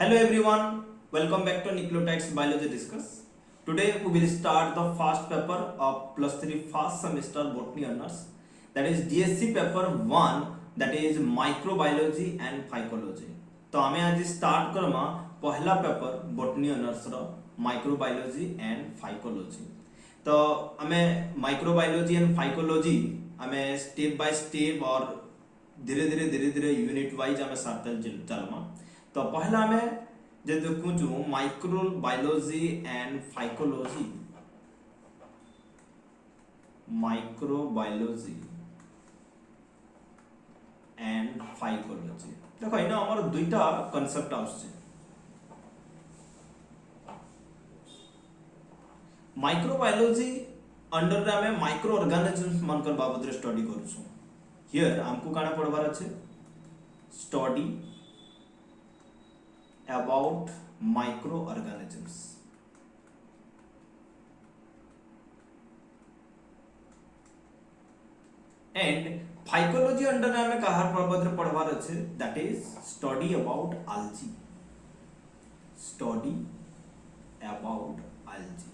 Hello everyone, welcome back to Nucleotides Biology Discuss. Today we will start the first paper of plus 3 first semester botany honors, that is DSC paper 1, that is microbiology and phycology. तो आमे आज start करमा पहला paper botany honors रो microbiology and phycology. तो आमे microbiology and phycology आमे step by step और धीरे धीरे यूनिट वाइज आमे साथ चलमा. तो पहला हमें जे देखूँ माइक्रोबायोलॉजी एंड फाइकोलॉजी देखो इना हमर दुईटा कांसेप्ट आउछ. माइक्रोबायोलॉजी अंडर रे हमें माइक्रो ऑर्गेनिजम्स मानकर बाबत रे स्टडी करूछु. हियर हमको काना पढ़वार अछि study about microorganisms. And phycology under में कहार पढ़वार पढ़वार अच्छे, that is study about algae. Study about algae.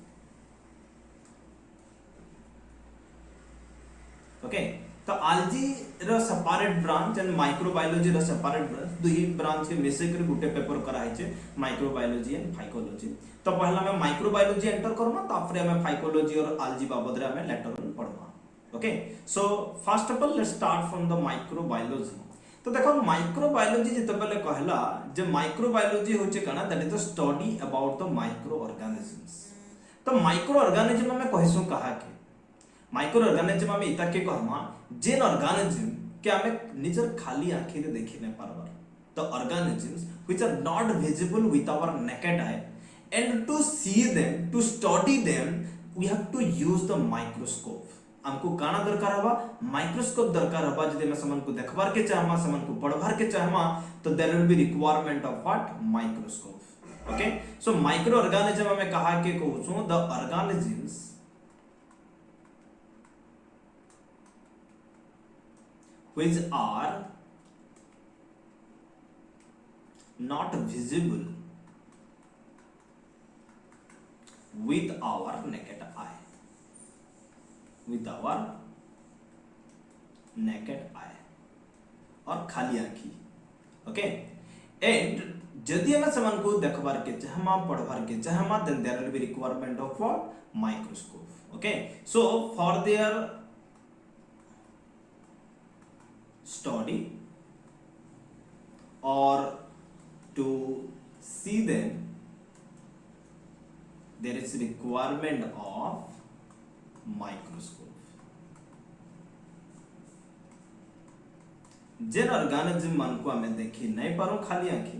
Okay. तो आलजी रो सेपरेट ब्रांच एंड माइक्रोबायोलॉजी रो सेपरेट ब्रांच दुई ब्रांच के मिसे कर गुटे पेपर करा है छे माइक्रोबायोलॉजी एंड फाइकोलॉजी. तो पहला मैं माइक्रोबायोलॉजी एंटर करबा तापरे मैं फाइकोलॉजी और आलजी बाबत रे हमें लेटर ऑन पढ़बा. Okay, so first of all let's start from the microbiology. तो देखो माइक्रोबायोलॉजी जते बेले कहला जे माइक्रोबायोलॉजी होचे कना that is the study about the micro organisms. तो माइक्रो ऑर्गेनिज्म में कहसु कहा के माइक्रो ऑर्गेनिज्म में इता के कहमा जेन ऑर्गेनिज्म के हमें निजर खाली आंखी रे देखि नै पारबार. The organisms which are not visible with our naked eye and to see them to study them we have to use the microscope. हमको काना दरकार हवा माइक्रोस्कोप दरकार हवा. जदि मैं समन को देखबार के चाहमा समन को पढ़बार के चाहमा तो there will be requirement of what microscope. Okay, so microorganism में कहा के कहूछु the organisms which are not visible with our naked eye. और खाली आंखी. ओके, एंड जदि हमें समान को देखबार के चाहमा पढ़बार के चाहमा then there will be requirement of what microscope. Okay, so for their study or to see them there is requirement of microscope. जेन ऑर्गेनिज्म मान को हमें देखि नहीं पारो खाली आंखी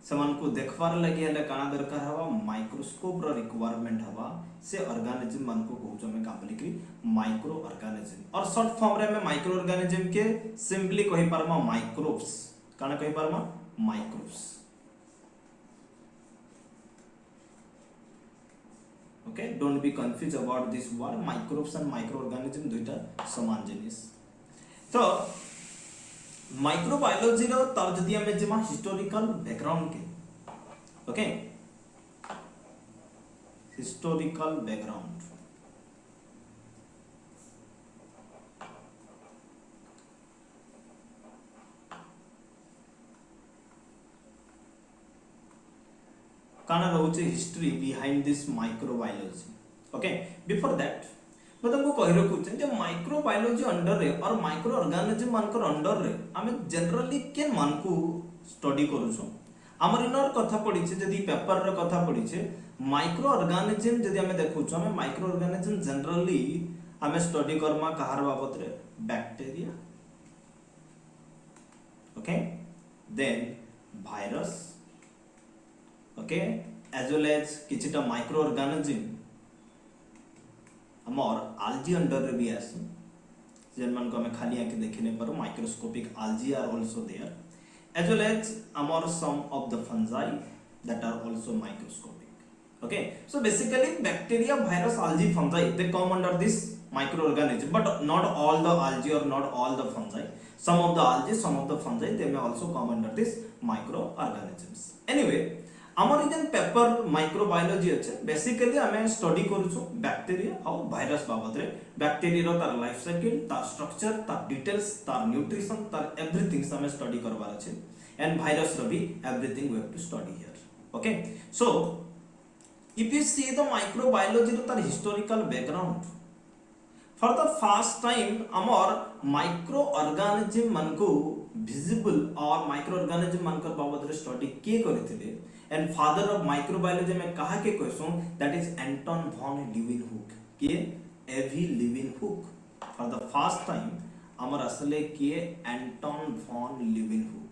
समान को देखबार लगे हले काना दरकार हवा माइक्रोस्कोप रो रिक्वायरमेंट हवा. से ऑर्गेनिज्म मान को कहउछ में का बोली कि माइक्रो ऑर्गेनिज्म और शॉर्ट फॉर्म रे में माइक्रो ऑर्गेनिज्म के सिंपली कहि पारमा माइक्रोब्स. काना कहि पारमा microbes. Okay, don't be confuse about this word. Microbes and microorganism दुईटा समान जिनिस. तो माइक्रोबायोलॉजी रो तार जदि हमें जेमा हिस्टोरिकल बैकग्राउंड के ओके हिस्टोरिकल बैकग्राउंड काना रहउचे history behind this microbiology. Okay, before that मैं तुमको कहि रखु जे माइक्रोबायोलॉजी अंडर रे और माइक्रो ऑर्गेनिज्म मानकर अंडर रे हमें जनरली केन मान को स्टडी करू छु. हमर इनर कथा पढी छे जदी पेपर रे कथा पढी छे माइक्रो ऑर्गेनिज्म जदी हमें देखु छु हमें माइक्रो ऑर्गेनिज्म जनरली हमें स्टडी करमा कहार बाबत रे bacteria. Okay, then virus. Okay, as well as किछटा माइक्रो ऑर्गेनिज्म हमर आल्जी अंडर रे भी आसी जेन मान को हमें खाली आके देखि नै पारो. Microscopic algae are also there as well as among some of the fungi that are also microscopic. Okay, so basically bacteria, virus, algae, fungi they come under this microorganism, but not all the algae or not all the fungi. some of the algae, some of the fungi, they may also come under this microorganisms. Anyway, ଆମର ଯେନ୍ paper microbiology अच्छे basically आमे study करूछु bacteria और virus बाबत रे bacteria रो तार लाइफ साइकिल, तार स्ट्रक्चर, तार डिटेल्स, तार न्यूट्रिशन, तार एवरीथिंग से आमे स्टडी करबार अच्छे एंड वायरस रो भी everything we have to study here. Okay, so if you see the microbiology रो तार historical background, for the first time amar microorganism मन को visible और microorganism मन कर बाबत रे स्टडी के करथिले एंड फादर ऑफ माइक्रोबायोलॉजी में कहा के question that is Anton von Leeuwenhoek के AV Leeuwenhoek. For the first time हमर असले के Anton von Leeuwenhoek.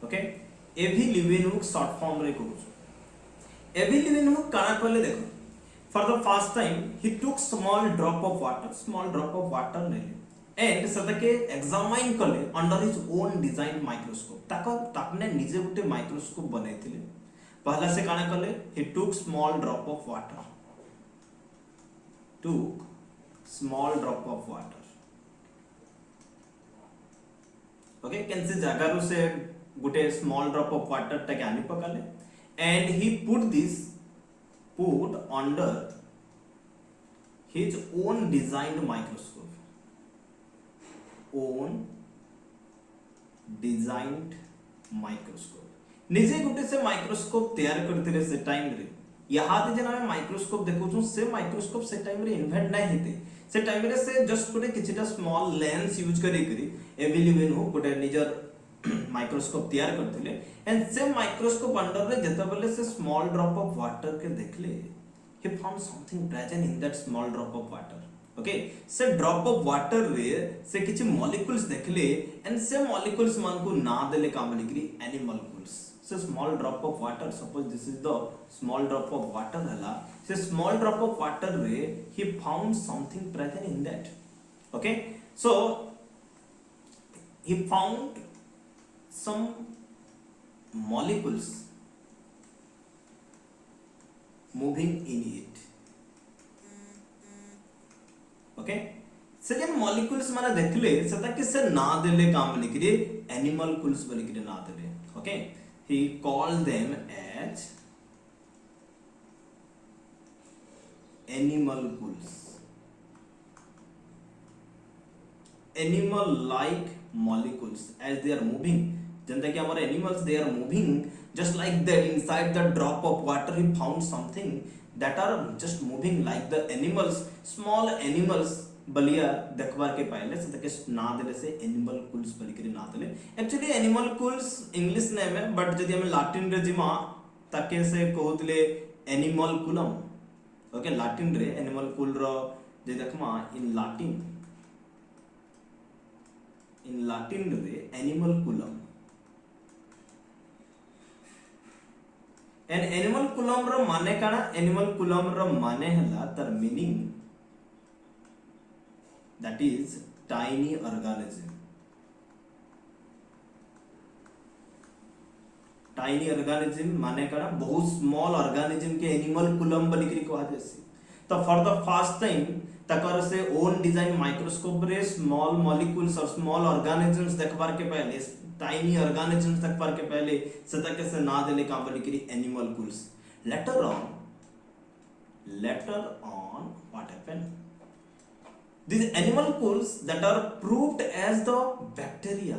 Okay, AV Leeuwenhoek short form रे कहू. एवी लीवेनहुक काना पहले देखो, for the first time he took small drop of water ले एंड सदके एग्जामाइन कले under his own design microscope. ताकने निजे गुटे माइक्रोस्कोप बनैथिले. पहला से काना कले he took small drop of water, okay, कैसे जगह रो से गुटे स्मॉल ड्रॉप ऑफ वाटर टाके आनी पकाले and he put under his own designed microscope. निजे गुटे से माइक्रोस्कोप तैयार करते से टाइम रे यहाँ जेना हम माइक्रोस्कोप देखो से माइक्रोस्कोप से टाइम रे इन्वेंट नहीं हेते. से टाइम रे से जस्ट गुटे किछटा स्मॉल लेंस यूज करी एवेलेबल हो गुटे निजर माइक्रोस्कोप तैयार करथिले एंड से माइक्रोस्कोप अंडर रे जते बेले से स्मॉल ड्रॉप ऑफ वाटर के देखले ही found something present in that small drop of water. Okay, से ड्रॉप ऑफ वाटर रे से किछि मॉलिक्यूल्स देखले एंड से मॉलिक्यूल्स मान को ना देले काम लिखरी एनिमलक्यूल्स. से small drop of water, suppose this is the small drop of water हला, से स्मॉल ड्रॉप ऑफ वाटर रे he found something present in that. Okay, so he found some molecules moving in it. Okay, second molecules माने देखले सेता कि से ना देले काम लिखरे एनिमलक्यूल्स बोली कि ना देले. Okay, he called them as animalcules, animal like molecules as they are moving. जनता कि हमारे animals they are moving just like that inside the drop of water he found something that are just moving like the animals, small animals बलिया देखबार के पहले से तक ना देले से एनिमल कुल्स बलि के ना देले. Actually animalcules English name है बट जदी हम लाटिन रे जिमा ताके से कहउतले एनिमल कुलम. ओके, लाटिन रे एनिमल कुल रो जे देखमा इन लाटिन रे animalculum and animalculum रो माने काना. एनिमल कुलम रो माने हला तर meaning that is tiny organism. Tiny organism माने काना बहुत स्मॉल ऑर्गेनिज्म के एनिमल कुलम बोली करी कहा जैसे. तो फॉर द फर्स्ट टाइम तकर से ओन डिजाइन माइक्रोस्कोप रे स्मॉल मॉलिक्यूल्स और स्मॉल ऑर्गेनिजम्स देखबार के पहले, टाइनी ऑर्गेनिजम्स देखबार के पहले सतक से ना देले का बोली करी animalcules. Later on what happened, these animalcules that are proved as the bacteria,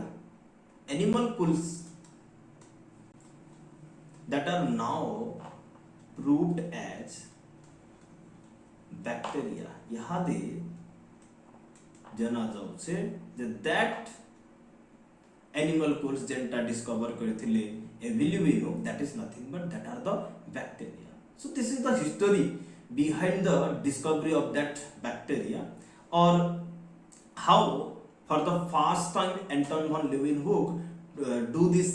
animalcules that are now proved as bacteria. यहाँ दे जना जाऊ से that animalcules जेंटा discover करथिले एविलिविनो, that is nothing but that are the bacteria. So this is the history behind the discovery of that bacteria, or how for the first time Anton von Leeuwenhoek do this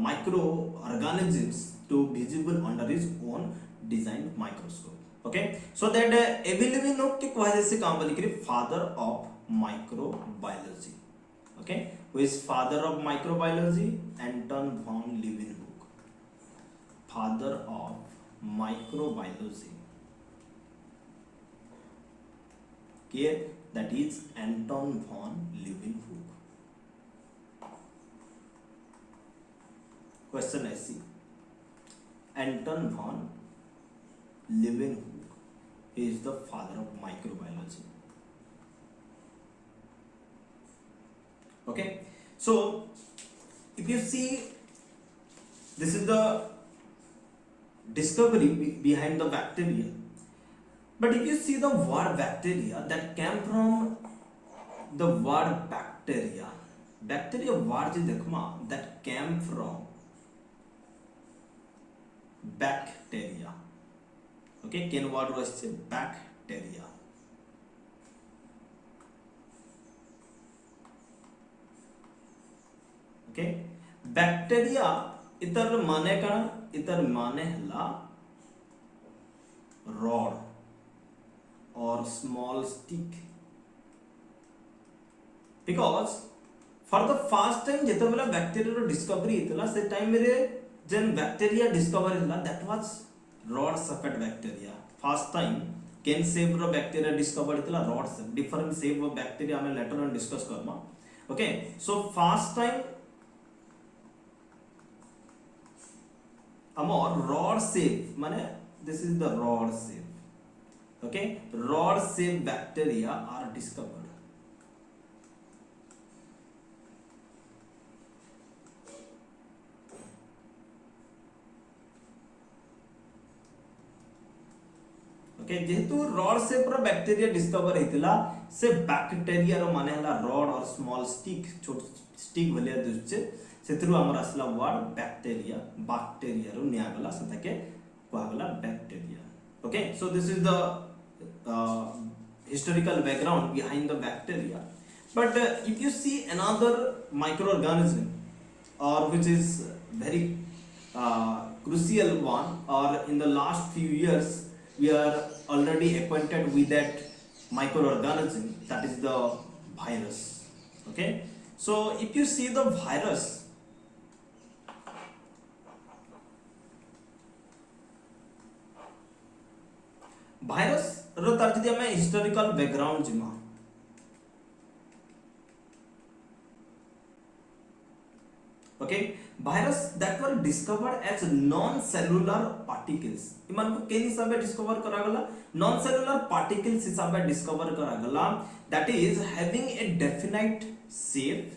microorganisms to visible under his own designed microscope. Okay, so that Emil Leeuwenhoek के कहा जैसे काम वाली करी father of microbiology. Okay, who is father of microbiology? Anton von Leeuwenhoek, father of microbiology. किए that is Anton von Leeuwenhoek. Question ऐसी, Anton von Leeuwenhoek is the father of microbiology। Okay, so if you see, this is the discovery behind the bacteria, but if you see the word bacteria, that came from the word bacteria। bacteria word जे देखमा that came from bacteria। okay, केन word रहिছে bacteria। okay, bacteria इतर माने का, इतर माने हला rod or small stick, because for the first time जेते बेला bacteria रो discovery इतला से टाइम रे जेन bacteria discover हला that was rod shaped bacteria। first time cane shape row bacteria discover इतला rod shape, different shape of bacteria हमें later on discuss Karma. okay, so first time amor rod shape माने this is the rod shape। okay, rod shape bacteria are discovered। okay, जेहेतु rod shape रो bacteria discover हेतिला से bacteria रो माने हला rod और small stick, छोट stick भलिया दुचे सेथरु हमर असला word bacteria, bacteria रो निया गला सताके कोगला bacteria. okay, so this is the historical background behind the bacteria, but if you see another microorganism or which is very crucial one, or in the last few years we are already acquainted with that microorganism, that is the virus। okay, so if you see the virus, virus रो तार जदि हमें historical background जिमा, okay, virus that were discovered as non cellular particles। इमान को केन हिसाबे discover करा गला, non cellular particles हिसाबे discover करा गला, that is having a definite shape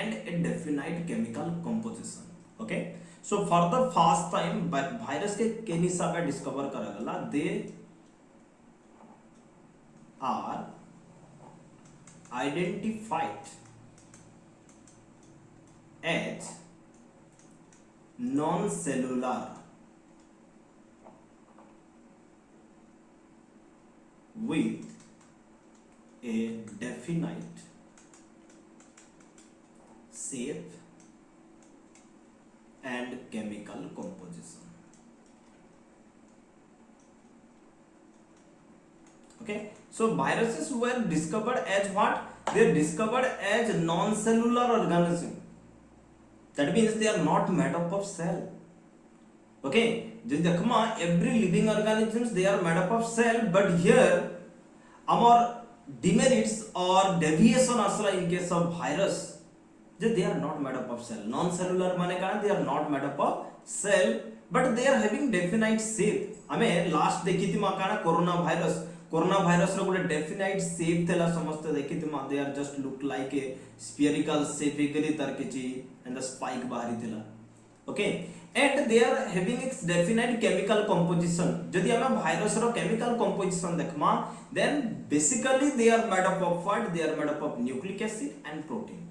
and a definite chemical composition। okay, so for the first time virus के केन हिसाबे discover करा गला, they are identified as non-cellular with a definite shape and chemical composition। okay, so viruses were discovered as what? They are discovered as non-cellular organism, that means they are not made up of cell। okay, just देखमा every living organisms they are made up of cell, but here our demerits or deviation asla in case of virus, they are not made up of cell। non-cellular माने का they are not made up of cell, but they are having definite shape। हमें last देखी थी मां काना corona virus रो गोटे definite shape थेला, समस्त देखि थी मां, they are just look like a spherical shape एकरी तार किछि एंड द स्पाइक बाहरी थेला। okay, and they are having its definite chemical composition। जदि हम वायरस रो केमिकल कंपोजिशन देखमा, then basically they are made up of what? They are made up of nucleic acid and protein।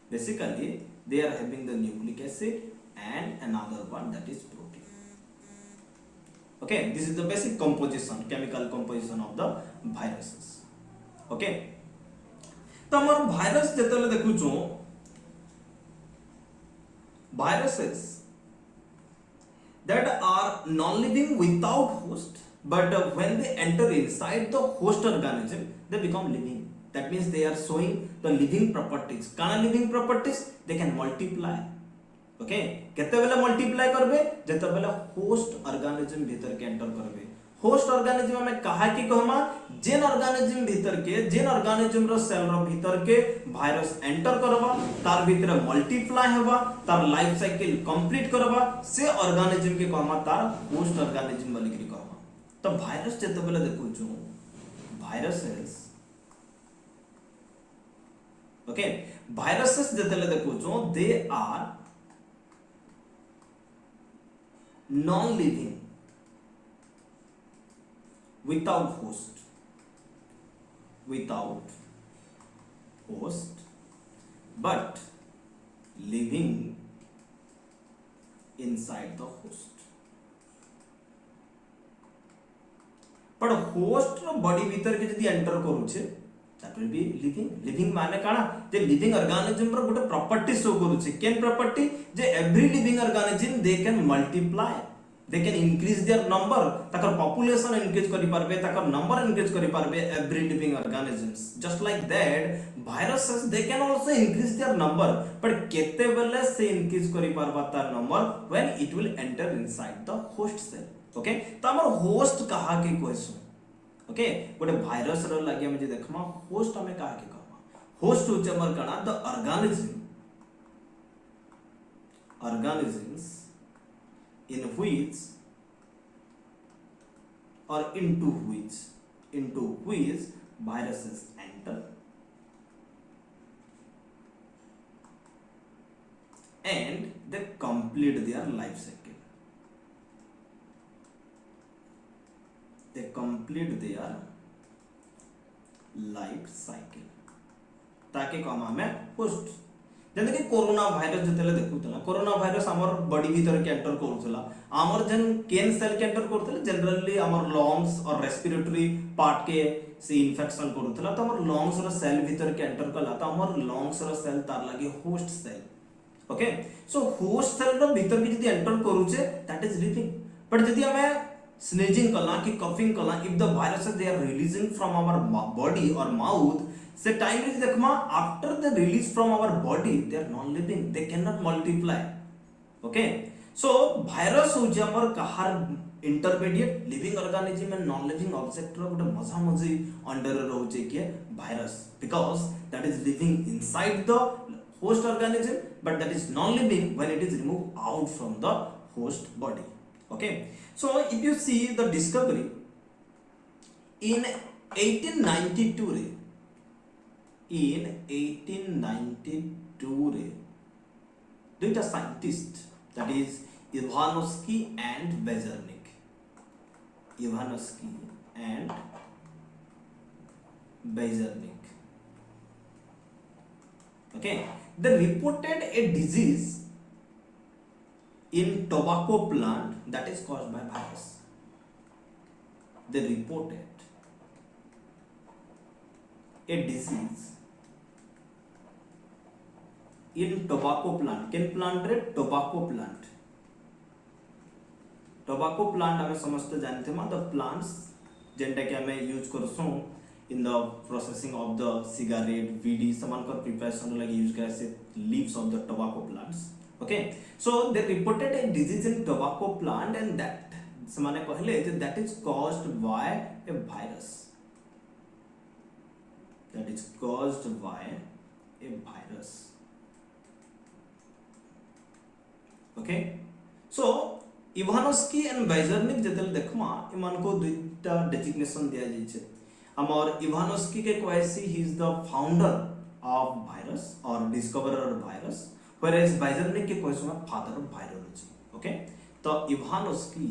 basically they are having the nucleic acid and another one, that is protein। okay, this is the basic composition, chemical composition of the viruses। okay, तो हमर virus जेतले देखु छु, viruses that are non-living without host, but when they enter inside the host organism they become living। that means they are showing the living properties। काना living properties? they can multiply। okay, केते बेला multiply करबे? जेते बेला host organism भीतर के enter करबे। Host organism में कहा कि कहमा जेन ऑर्गेनिज्म भीतर के जेन ऑर्गेनिज्म रो सेल रो भीतर के वायरस एंटर करबा तार भीतर मल्टीप्लाई हेबा तार लाइफ साइकिल कंप्लीट करबा से ऑर्गेनिज्म के कहमा तार होस्ट ऑर्गेनिज्म बोली कि कहमा तो वायरस जते बेले देखु छु वायरसेस ओके वायरसेस जते बेले देखु छु they are non living without host but living inside the host but host रो बॉडी भीतर के यदि एंटर करूछे that will be living माने काना जे लिविंग ऑर्गेनिज्म रो गोटे प्रॉपर्टी शो करूछे केन प्रॉपर्टी जे every living organism they can multiply they can increase their number Takar population increase करि पारबे ताकर number increase करि पारबे every living organisms just like that viruses they can also increase their number but केते बेले से increase करि पारबा तार number when it will enter inside the host cell okay तो हमर host कहा के कहसु okay गोटे virus रो लागि हम जे देखमा host हमें कहा के कहमा host होचे हमर कणा the organisms in which or into which viruses enter and they complete their life cycle. They complete their life cycle. ताकि कमा में होस्ट जैसे कि कोरोना वायरस जतेले देखुतला कोरोना वायरस हमर बॉडी भीतर के एंटर करथला हमर जन केन सेल के एंटर करथले जनरली हमर लंग्स और रेस्पिरेटरी पार्ट के से इन्फेक्शन करथला तो हमर लंग्स रो सेल भीतर के एंटर कला तो हमर लंग्स रो सेल तार लागि host cell okay so host cell रो भीतर के जदी एंटर करूचे दैट इज लिविंग बट जदी हमें स्नीजिंग कला कि कफिंग कला if the viruses they are releasing from our body और माउथ से टाइम रे देखमा after the release from our body they are non living they can not multiply okay so virus हो जे हमर कहार intermediate living organism and non living object रो गोटे मजा मजी अंडर रहउचे के virus because that is living inside the host organism but that is non living when it is remove out from the host body okay so if you see the discovery in 1892 रे in 1892 रे दुईटा scientist that is Ivanovsky and Bejernik okay they reported a disease in tobacco plant that is caused by virus. They reported a disease in tobacco plant. Ken plant रे tobacco plant. Tobacco plant हमें समझते जानते हैं the plants जेंटा के हमें use करसों in the processing of the cigarette, VD, समान का preparation लगे यूज करे से leaves of the tobacco plants. Okay, so they reported a disease in tobacco plant and that समाने कहले that is caused by a virus. That is caused by a virus. Okay, so Ivanovsky and Bejernik जतल देखमा इमान को दुईटा designation दिया जाई छे हमर Ivanovsky के कहसी he is the founder of virus or discoverer of virus whereas Bejernik के कहसु father of virology okay तो Ivanovsky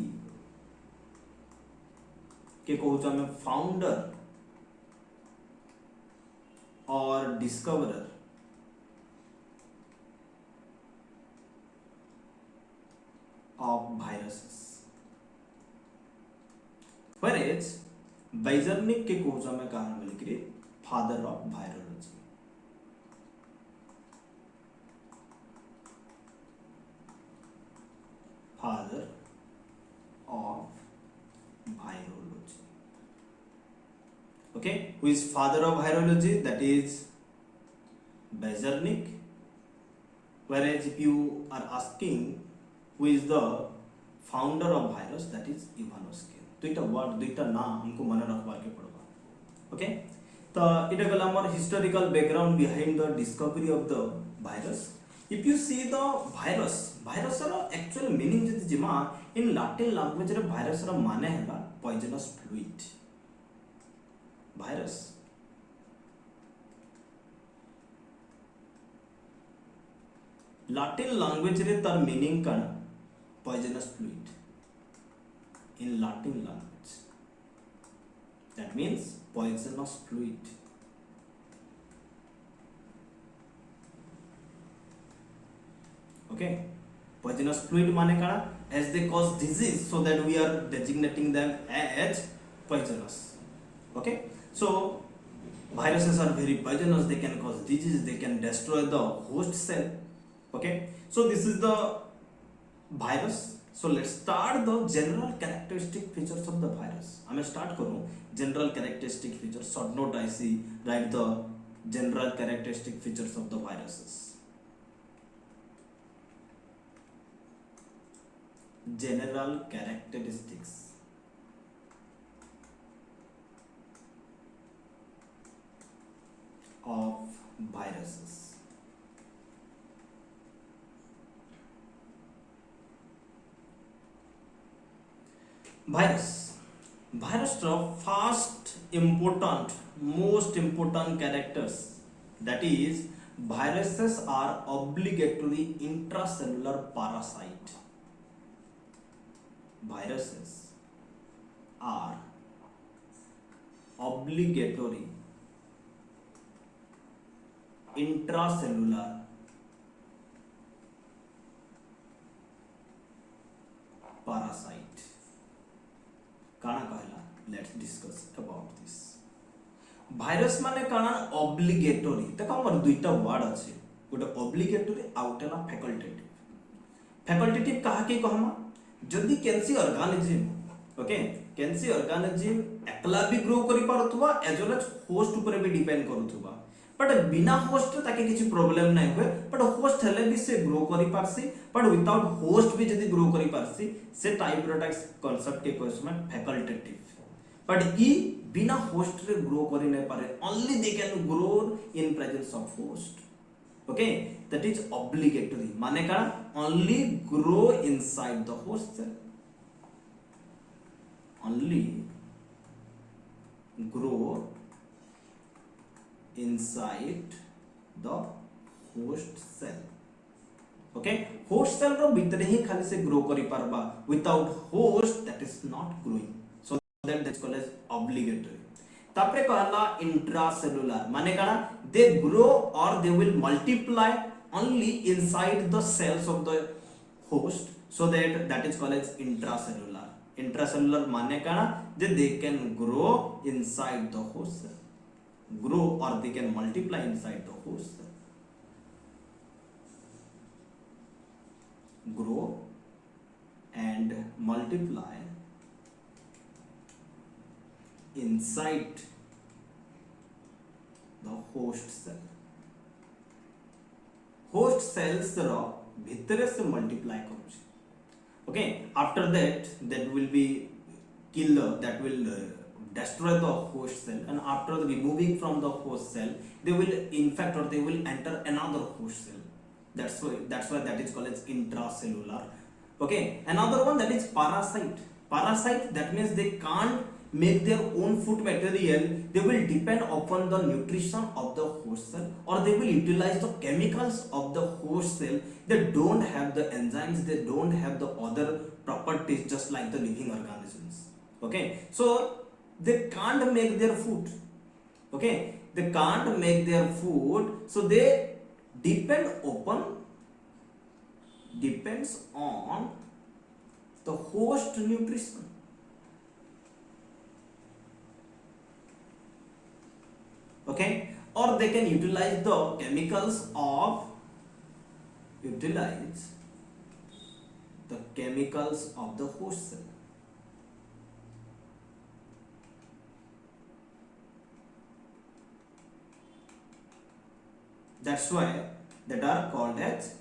के कहउछ हमें फाउंडर और discoverer of viruses whereas Bejernik के कहउछ हमें कहां बोली कि father of virology father of virology okay who is father of virology that is Bejernik whereas if you are asking who is the founder of virus that is Ivanovsky दुईटा word दुईटा ना हमको मन रखबार के पड़बा ओके तो इटा गला हमर historical background behind the discovery of the virus if you see the virus रो एक्चुअल मीनिंग जति जिमा इन लैटिन लैंग्वेज रे वायरस रो माने हैला poisonous fluid virus Latin language रे तार मीनिंग कण poisonous fluid in Latin language that means poisonous fluid okay poisonous fluid mane kana as they cause disease so that we are designating them as poisonous okay so viruses are very poisonous they can cause disease they can destroy the host cell okay so this is the virus so let's start the general characteristic features of the virus I may start करूँ general characteristic features short note I see write the general characteristic features of the viruses general characteristics of viruses virus ର first important most important characters that is viruses are obligatory intracellular parasite viruses are obligatory intracellular parasite काना कहला let's discuss about this virus माने काना obligatory देखो हमर दुईटा word अछि गोटे ऑब्लिगेटरी आउटेला फैकल्टेटिव कहा के कहमा जदी कैंसी ऑर्गेनिज्म ओके कैंसी ऑर्गेनिज्म एकला भी ग्रो करि पारथुवा एज वेल एज होस्ट ऊपर भी डिपेंड करूथुवा बट बिना होस्ट ताके किछि प्रॉब्लम नै होय बट होस्ट हेले भी से ग्रो करि पारसी बट विदाउट होस्ट भी जदी ग्रो करि पारसी से टाइप रोटाक्स कांसेप्ट के क्वेश्चन में फैकल्टेटिव बट ई बिना होस्ट रे ग्रो करि नै पारे only they can grow in presence of host okay that is obligatory माने का only grow inside the host cell only grow inside the host cell okay host cell रो भीतर ही खाली से ग्रो करि पारबा without host that is not growing so that is called as obligatory तापरे कहला intracellular माने काना they grow or they will multiply only inside the cells of the host so that is called as intracellular माने काना they can grow inside the host cell grow or they can multiply inside the host cell. Grow and multiply inside the host cell. Host cells रो भितरे से multiply करूँ okay after that will be kill that will destroy the host cell and after removing from the host cell they will infect or they will enter another host cell that's why that is called as intracellular okay another one that is parasite that means they can't make their own food material they will depend upon the nutrition of the host cell or they will utilize the chemicals of the host cell they don't have the enzymes they don't have the other properties just like the living organisms okay so they can't make their food okay they can't make their food so they depends on the host nutrition okay or they can utilize the chemicals of the host cell that's why that are called as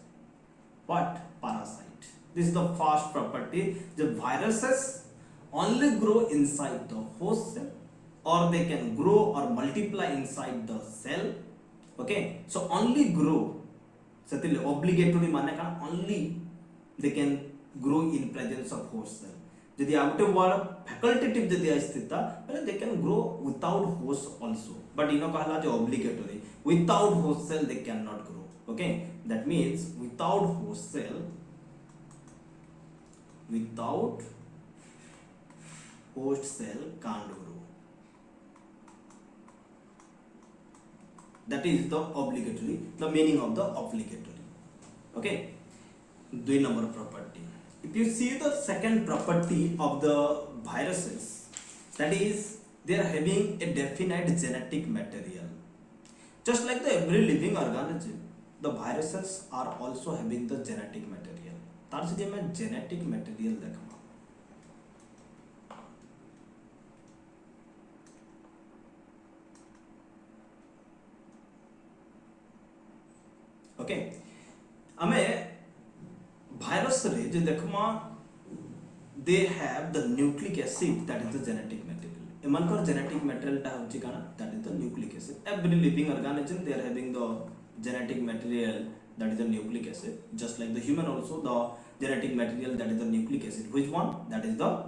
what parasite this is the first property the viruses only grow inside the host cell, or they can grow or multiply inside the cell. Okay, so only grow settle obligatory माने का only they can grow in presence of host cell. यदि आउटे word facultative यदि आस्थिता पहले they can grow without host also, but इनो कहला जो obligatory without host cell they cannot grow. Okay, that means without host cell can't grow. That is the obligatory, the meaning of the obligatory. Okay, 2 number property. If you see the second property of the viruses, that is they are having a definite genetic material. Just like the every living organism, the viruses are also having the genetic material. तार से मैं genetic material देखा. Okay, हमें virus रे जो देखमा they have the nucleic acid, that is the genetic material. एमनकर genetic material टा होची काना, that is the nucleic acid. Every living organism they are having the genetic material, that is the nucleic acid. Just like the human also, the genetic material, that is the nucleic acid. Which one? That is the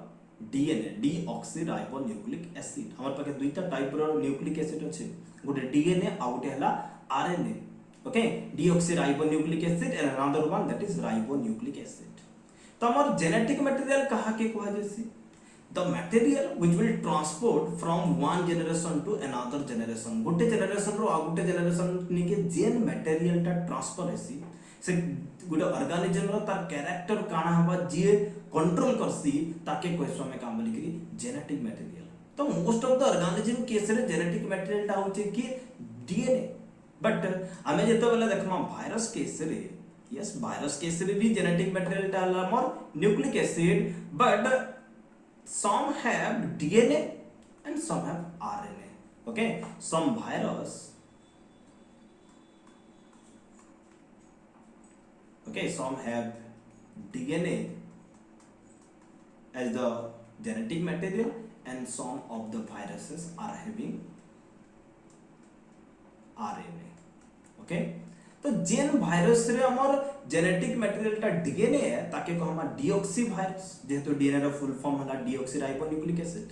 DNA, deoxyribonucleic acid. हमार पाखे दुईटा type रो nucleic acid अछि, गोटे DNA आ गोटे हला RNA. Okay, deoxyribonucleic acid and another one that is ribonucleic acid. तो हमार genetic material कहा के कहा जैसी the material which will transport from one generation to another generation. गोटे generation रो आ गोटे generation निके जेन material टा transfer हेसी से गोटे organism रो तार character काना हवा जे control करसी ताके कोइसो में काम लिखरी genetic material. तो most of the organism case रे genetic material टा होचे कि DNA. बट आमे जेतो बेला देखमा वायरस केस रे, यस वायरस केस रे भी जेनेटिक मटेरियल डाला मोर nucleic acid, but some have DNA and some have RNA. Okay, some virus, okay, some have DNA as the genetic material and some of the viruses are having RNA. Okay, तो जेन virus रे हमर genetic material टा DNA है ताके को हम deoxy virus, जेहेतु DNA रो फुल फॉर्म हला डीऑक्सीराइबोन्यूक्लिक एसिड.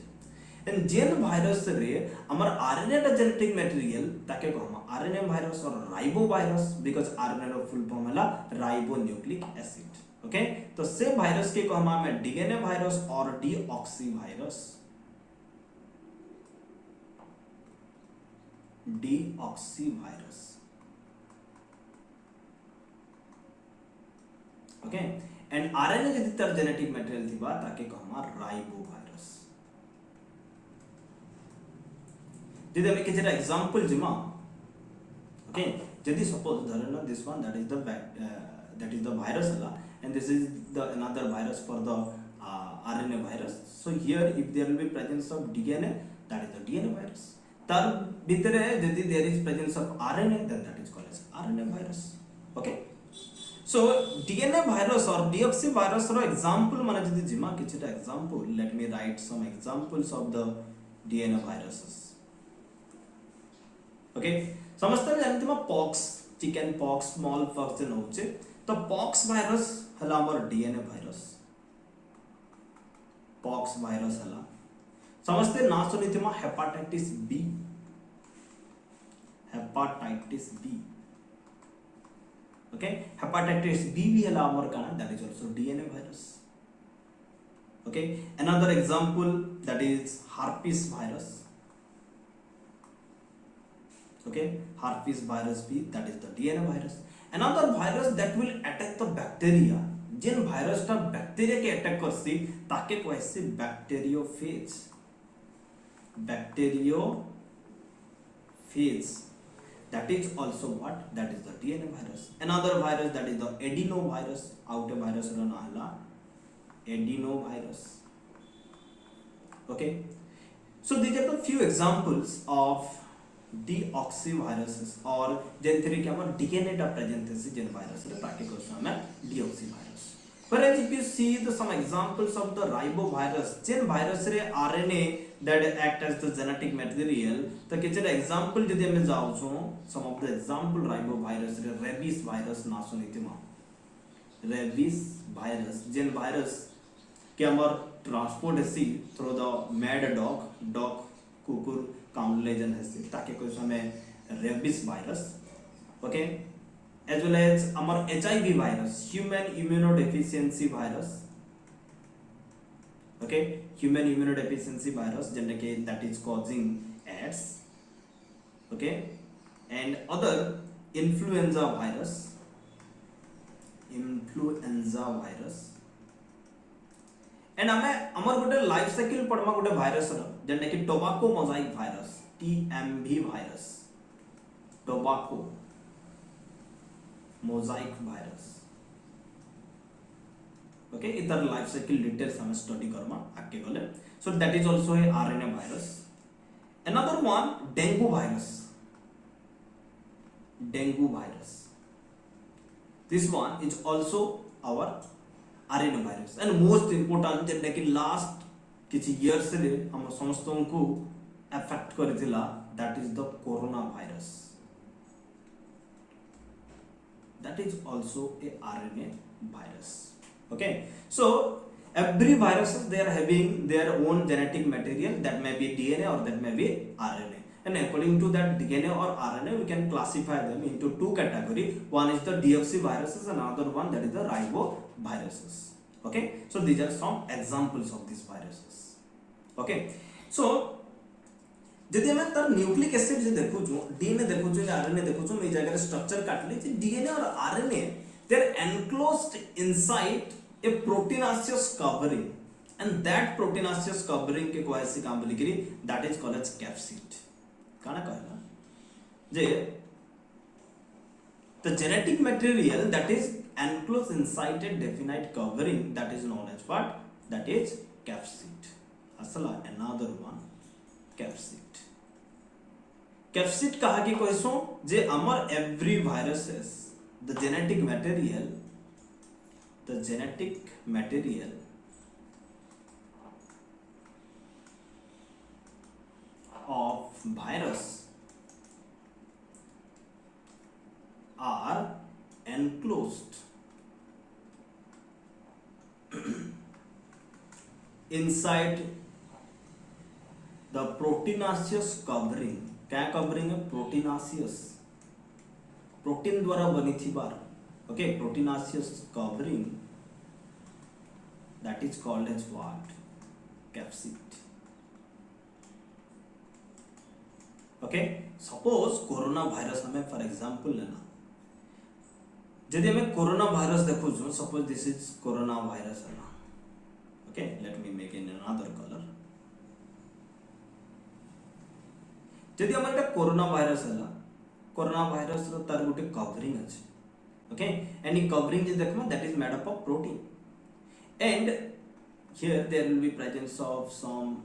एंड जेन वायरस रे हमर आरएनए टा जेनेटिक मटेरियल ताके को हम आरएनए वायरस और राइबो वायरस, बिकॉज़ आरएनए रो फुल फॉर्म हला राइबोन्यूक्लिक एसिड. ओके, तो से वायरस के को हम डीएनए वायरस और deoxy virus, deoxy virus. Okay, and RNA जदि तर जेनेटिक मटेरियल थिबा ताके को हम राइबो वायरस. जदि हम किछटा एग्जांपल जिमा, ओके, जदि सपोज धरना this one that is the virus हला and this is the another virus for the RNA virus. So here if there will be presence of DNA, that is the DNA virus. तार भीतर यदि there is presence of RNA, then that is called as RNA virus. Okay, so DNA virus और deoxy virus रो example माने जदि जिमा किछटा example, let me write some examples of the DNA viruses. Okay, समझते जानते मा pox, chicken pox, small pox जन होचे. तो पॉक्स वायरस हला हमर डीएनए वायरस, पॉक्स वायरस हला. समझते ना सुनिते मा hepatitis B, hepatitis B. Okay, hepatitis B भी हला हमर काना, that is also DNA virus. Okay, another example that is herpes virus. Okay, herpes virus B, that is the DNA virus. Another virus that will attack the bacteria, Jin virus टा bacteria के attack करसी ताके को ऐसे bacteriophage, bacteriophage. That is also what? That is the DNA virus. Another virus that is the adenovirus. Out a virus run ahla adenovirus. Okay. So these are the few examples of deoxyviruses or जेन three के हम DNA टा present है जेन virus रे ताके को हमें deoxyvirus. whereas if you see some examples of the ribovirus, gen virus रे RNA that act as the genetic material, तो किसी example जदि हमें जाऊँ some of the example ribovirus रे rabies virus ना सुनी थी माँ, rabies virus, जेन virus के हमार transport है सी through the mad dog कुकुर काउंडले जन है सी ताकि कोई समय rabies virus, okay, as well as our HIV virus, human immunodeficiency virus, okay, human immunodeficiency virus that is causing AIDS, okay, and other influenza virus, and amar gote life cycle padma gote virus jenne ki tobacco mosaic virus, TMV virus, tobacco mosaic virus, okay, इधर life cycle details हमें study करना आगे गले, so that is also a RNA virus. Another one, dengue virus, this one is also our RNA virus, and most important जैसे कि last किसी years से हम समस्तों को affect कर दिला, that is the corona virus. That is also a RNA virus. Okay, so every virus they are having their own genetic material, that may be DNA or that may be RNA, and according to that DNA or RNA we can classify them into two categories. One is the deoxyviruses and another one that is the riboviruses. Okay, so these are some examples of these viruses. Okay, so जदि हमें तर nucleic acid जे देखु छु, DNA देखु छु, RNA देखु छु, मैं जगह स्ट्रक्चर काटली जे डीएनए और RNA they are enclosed inside a proteinaceous covering, and that proteinaceous covering के कोहे से काम बोली करी, that is called as capsid. काना कहला जे the genetic material that is enclosed inside a definite covering, that is known as what, that is capsid. असला अनदर वन कैप्सिड. कैप्सिड कहा कि कोई सो जे अमर every viruses the genetic material of virus are enclosed inside the proteinaceous covering. क्या covering है? Proteinaceous, protein द्वारा बनी थी बार, okay, proteinaceous covering, that is called as what, capsid. Okay, suppose corona virus हमें फॉर एग्जांपल लेना, यदि हमें कोरोना वायरस देखो जो, suppose this is corona virus है ना, okay, let me make in another colour. यदि हमारे कोरोना वायरस है, कोरोना वायरस तार गोटे कवरिंग अच्छे, ओके, एंड ये कवरिंग जे देखमा that is made up of protein, and here there will be presence of some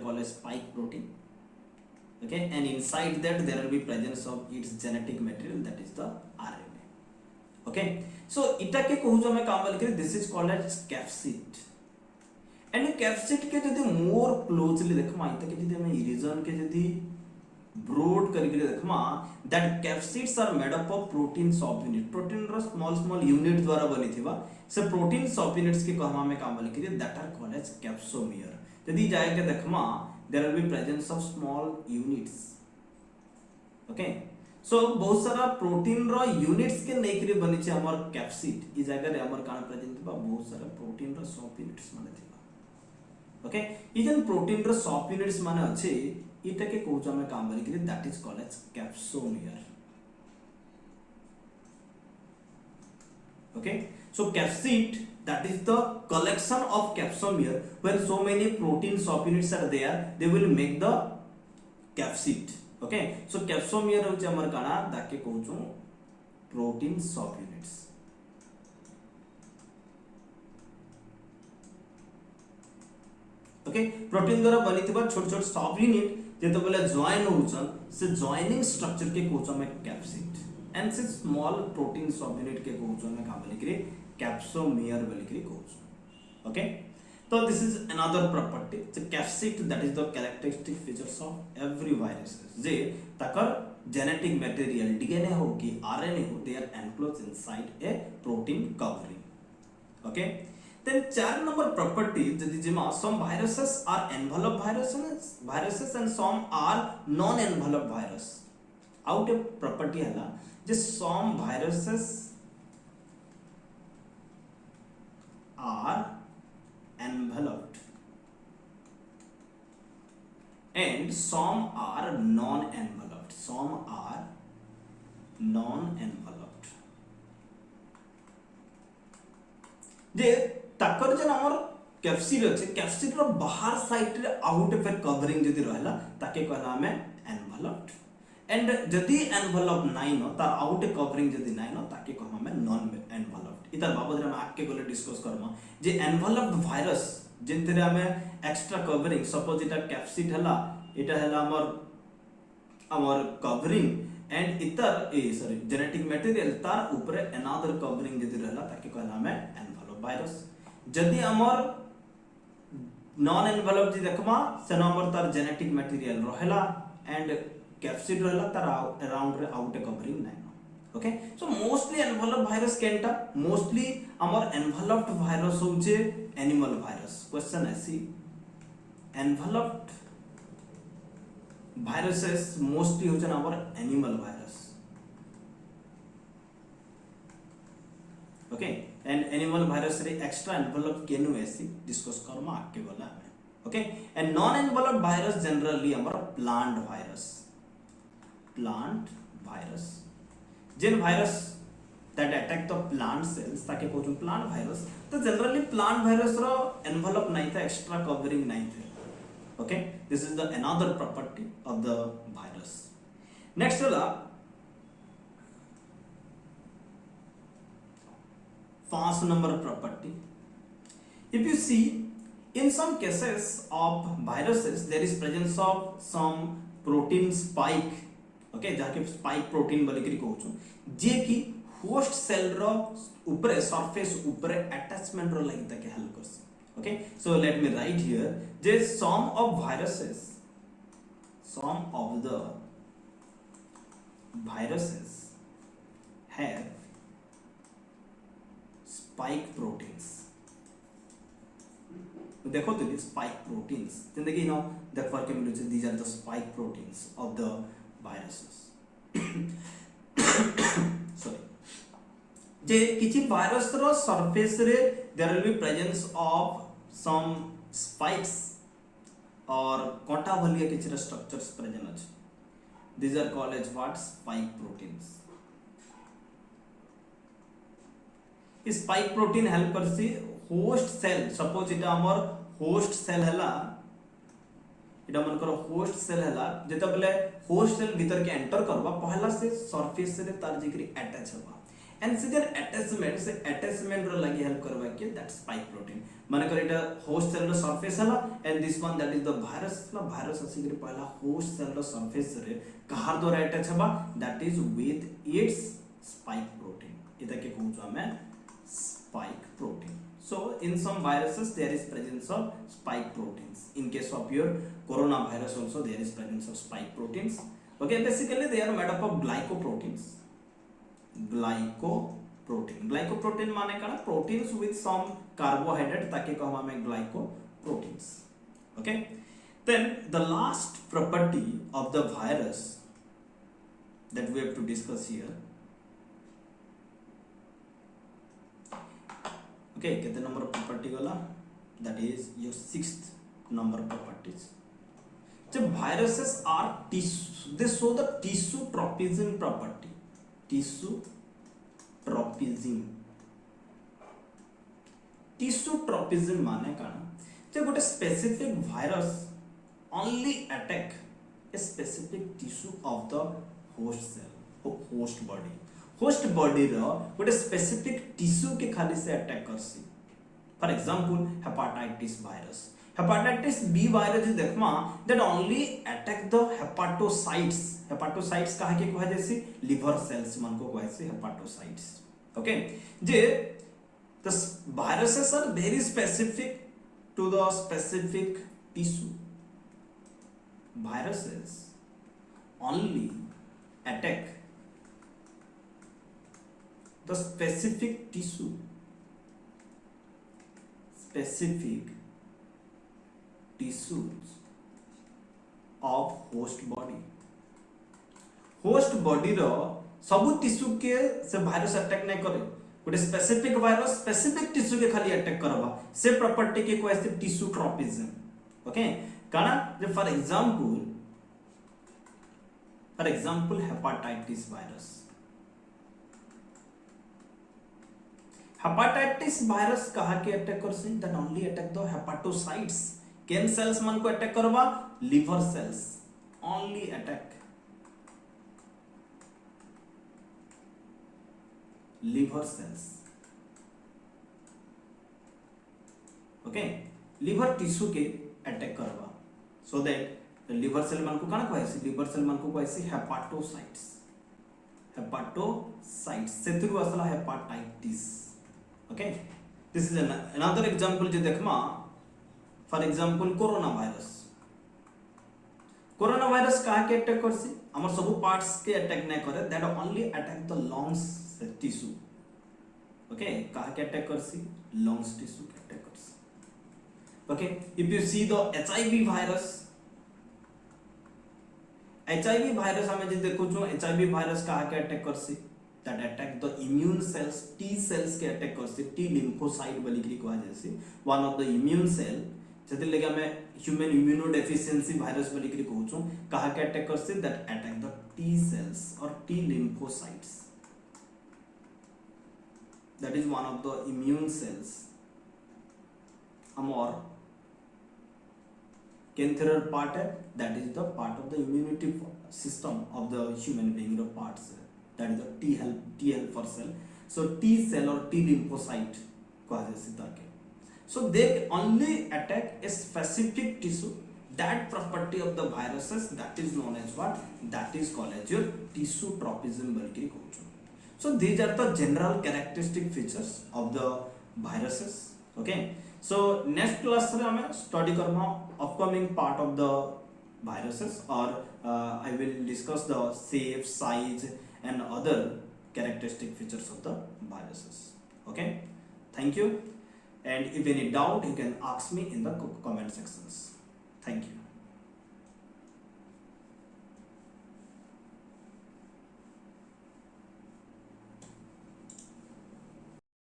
called as spike protein, okay, and inside that there will be presence of its genetic material, that is the RNA. Okay, so इटा के कहू जो मैं काम बोल के, this is called as capsid. And capsid के जदि मोर क्लोजली देखमा, इता के जदि मैं रीजन के जदि ब्रॉड करके देखमा, that capsids are made up of protein subunit, protein रो स्मॉल यूनिट द्वारा बनी थिबा, से प्रोटीन सब यूनिट्स के कहमा में काम बोल के, that are called as capsomere. यदि जाए के देखमा, there will be presence of small units, okay, so बहुत सारा प्रोटीन रो यूनिट्स के नै करी बनी छै हमर कैप्सिड. ई जगह रे हमर काना प्रेजेंट थिबा बहुत सारा प्रोटीन रो सब यूनिट्स माने थिबा, ओके. ई जन प्रोटीन रो सब यूनिट्स माने अछि, इटा के कहू हम काम बोली करी, that is called as capsomere. Okay, so capsid, that is the collection of capsomere. When so many protein subunits are there, they will make the capsid. Okay, so capsomere होचे हमर काना दाके कहूछु protein subunits. Okay, protein द्वारा बनिथिबा छोट छोट सब unit जेते बेले join होउछन, से जॉइनिंग स्ट्रक्चर के कहूछु हम कैप्सिड. एंड से स्मॉल प्रोटीन सब यूनिट के कहउछ हम का बोली कि कैप्सोमियर बोली कि कहउछ okay so this is another property the capsid that is the characteristic features of every virus जे तकर genetic material DNA हो कि RNA हो they are enclosed inside a protein covering okay then 4 number property जदि जेमा some viruses are enveloped viruses and some are non enveloped virus out a property हला जे some viruses are enveloped and some are non-enveloped जे ताकर जन हमर capsid अछि capsid रो बाहर side रे out फेर covering जदी रहला ताके कहला हमें एनवेलप्ड एंड जदी एनवेलप नाइ न तार आउट कवरिंग जदी नाइ न ताके कहला हमें नॉन एनवेलप्ड इतर बाबत रे हम आके गले डिस्कस करम जे एनवेलप्ड वायरस जेंतरे हमें एक्स्ट्रा कवरिंग सपोज इटा कैप्सिड हला इटा हला हमर कवरिंग एंड इतर सॉरी जेनेटिक मटेरियल तार ऊपर अनदर कवरिंग जदी रहला ताके कहला हमें एनवेलप्ड वायरस जदी हमर नॉन एनवेलप्ड जे देखमा से नंबर तार जेनेटिक मटेरियल रहला एंड कैप्सिड रहला तार अराउंड रे आउट कवरिंग नाइ okay so mostly enveloped virus kenta mostly our enveloped virus hoche animal virus question asi enveloped viruses mostly hoche our animal virus okay and animal virus रे extra enveloped केनु ऐसी discuss Karma आके बोला हमें okay and non enveloped virus generally our plant virus gen virus that attack the plant cells ताके कहू plant virus तो generally plant virus रो envelope नहीं था extra covering नहीं थे okay this is the another property of the virus next वाला 5 number property if you see in some cases of viruses there is presence of some protein spike okay जाके spike protein बोली करी कहू जे कि host cell रो ऊपर surface ऊपर attachment रो लागि तके हेल्प करस okay so let me write here जे some of the viruses have spike proteins देखो तो spike proteins जिंदगी नो देखो के मिलु these are the spike proteins of the viruses sorry जे किछि वायरस रो सरफेस रे there will be presence of some spikes और कांटा भलिया किछि स्ट्रक्चर्स प्रेजेंट अछि these are called as what spike proteins इस स्पाइक प्रोटीन हेल्प करसी होस्ट सेल सपोज इटा हमर होस्ट सेल हला इटा मन करो होस्ट सेल हला जेता बेले होस्ट सेल भीतर के एंटर करबा पहला से सरफेस से तार जिकरी अटैच होबा एंड से देयर अटैचमेंट रो लागि हेल्प करबा के दैट स्पाइक प्रोटीन माने कर इटा होस्ट सेल रो सरफेस हला and this one that is the virus असिकरी पहला होस्ट सेल रो सरफेस रे कहार द्वारा अटैच होबा that is with its spike protein इता के कहू हमें spike protein so in some viruses there is presence of spike proteins in case of your coronavirus also there is presence of spike proteins okay basically they are made up of glycoproteins glycoprotein माने काना proteins with some carbohydrate ताके कहम हमें glycoproteins okay then the last property of the virus that we have to discuss here okay कितने number property वाला that is your 6th number properties जब viruses are tissue they show the tissue tropism property tissue tropism माने काना जब गोटे specific virus only attack a specific tissue of the host cell or host body रो गोटे specific tissue के खाली से अटैक करसी for example hepatitis virus hepatitis B virus देखमा that only attack the hepatocytes. Hepatocytes काहे के कहा जैसी लिवर सेल्स मन को कहा से हेपाटोसाइट्स। ओके जे the viruses are very specific to the specific tissue. Viruses only attack the specific tissue, specific tissues of host body. host body रो सब टिश्यू के से वायरस अटैक नहीं करे, गोटे स्पेसिफिक वायरस स्पेसिफिक टिश्यू के खाली attack करबा से प्रॉपर्टी के कोइ से टिश्यू ट्रॉपिज्म। ओके काना जे for example hepatitis virus. Hepatitis virus कहा के अटैक करसे that only attack the hepatocytes. केन सेल्स मन को अटैक करबा liver cells only attack liver cells. Okay liver tissue के अटैक करवा सो दैट लिवर सेल मन को काना कहै छै लिवर सेल मन को कहै छै हेपाटोसाइट्स। हेपाटोसाइट्स सेतरु असला hepatitis. Okay this is another example जे देखमा for example corona virus. Corona virus कहा के अटैक करसी हमर सब पार्ट्स के अटैक नै करे that only attack the lungs tissue. Okay कहा के अटैक करसी लंग्स टिश्यू के अटैक करसी। Okay if you see the HIV virus, HIV virus हमें जे देखो जो एचआईवी वायरस कहा के अटैक करसी that attack the immune cells T cells के अटैक करसी। टी लिम्फोसाइट बोली के कहा जैसे one of the immune cell जति लगे हमें ह्यूमन इम्यूनो डेफिशिएंसी वायरस बोली के कहू छु कहा के अटैक करसी that attack the T cells और T lymphocytes. that is one of the immune cells or cancer part है that is the part of the immunity system of the human being the parts that is the T helper cell. So T cell or T lymphocyte कहा जाता है। So they only attack a specific tissue. That property of the viruses that is known as what? That is called as your tissue tropism बोल के कहू छु। So these are the general characteristic features of the viruses. Okay. So next class में हमें study करना upcoming part of the viruses or I will discuss the shape, size and other characteristic features of the viruses. Okay. Thank you. And if any doubt, you can ask me in the comment sections. Thank you.